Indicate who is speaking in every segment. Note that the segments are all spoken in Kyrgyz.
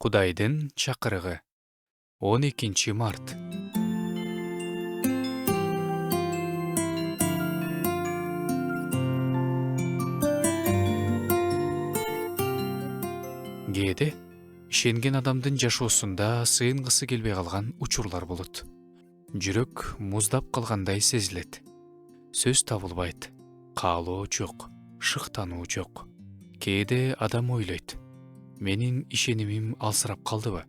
Speaker 1: Кудайдын чакырыгы 12 март. Кээде ишенген адамдын жашоосунда сыйынгысы келбей калган учурлар болот. Жүрөк муздап калгандай сезилет. Сөз табылбайт, каалоо жок, шыктануу жок. Кээде адам ойлойт: менин ишенимим алсырап калдыбы?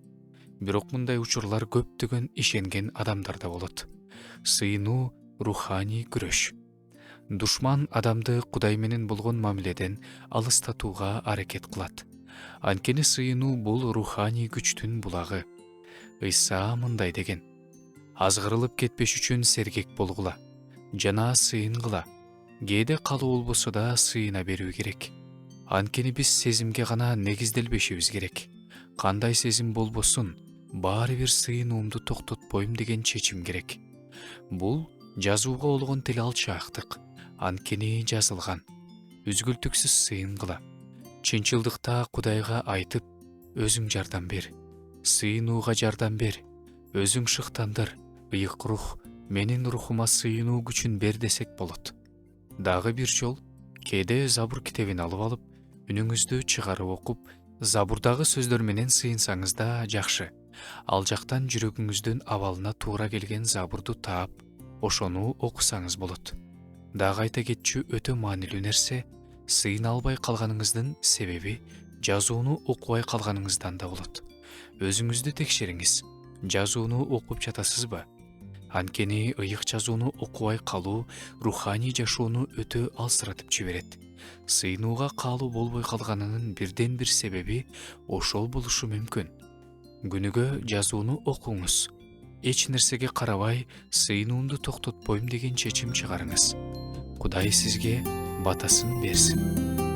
Speaker 1: Бирок мындай учурлар көптөгөн ишенген адамдарда болот. Сыйынуу руханий күрөш. Душман адамды Кудай менен болгон мамиледен алыстатууга аракет кылат. Анткени сыйынуу бул руханий күчтүн булагы. Ыйса мындай деген: азгырылып кетпеш үчүн сергек болгула жана сыйынгыла. Кээде калуу болбосо да сыйына берүү керек. Анткени биз сезимге гана негизделбешибиз керек. Кандай сезим болбосун, баары бир сыйынуумду токтотпойм деген чечим керек. Бул жазууга болгон тил алчаактык. Анткени жазылган: үзгүлтүксүз сыйынгыла. Чынчылдыкта Кудайга айтып: өзүң жардам бер, сыйынууга жардам бер, өзүң шыктандыр, ыйык рух, менин рухума сыйынуу күчүн бер десек болот. Дагы бир жол, кээде Забур китебин алып алып, үнүңүздү чыгарып окуп, Забурдагы сөздөр менен сыйынсаңыз да жакшы. Ал жактан жүрөгүңүздүн абалына туура келген Забурду таап, ошону окусаңыз болот. Дагы айта кетчү өтө маанилүү нерсе, сыйына албай калганыңыздын себеби жазууну окубай калганыңыздан да болот. Өзүңүздү текшериңиз. Жазууну окуп жатасызбы? Анткени ыйык жазууну окубай калуу руханий жашоону өтө алсыратып жиберет. Сыйынууга каалуу болбой калганынын бирден бир себеби ошол болушу мүмкүн. Күнүгө жазууну окуңуз. Эч нерсеге карабай сыйынуумду токтотпойм деген чечим чыгарыңыз. Кудай сизге батасын берсин.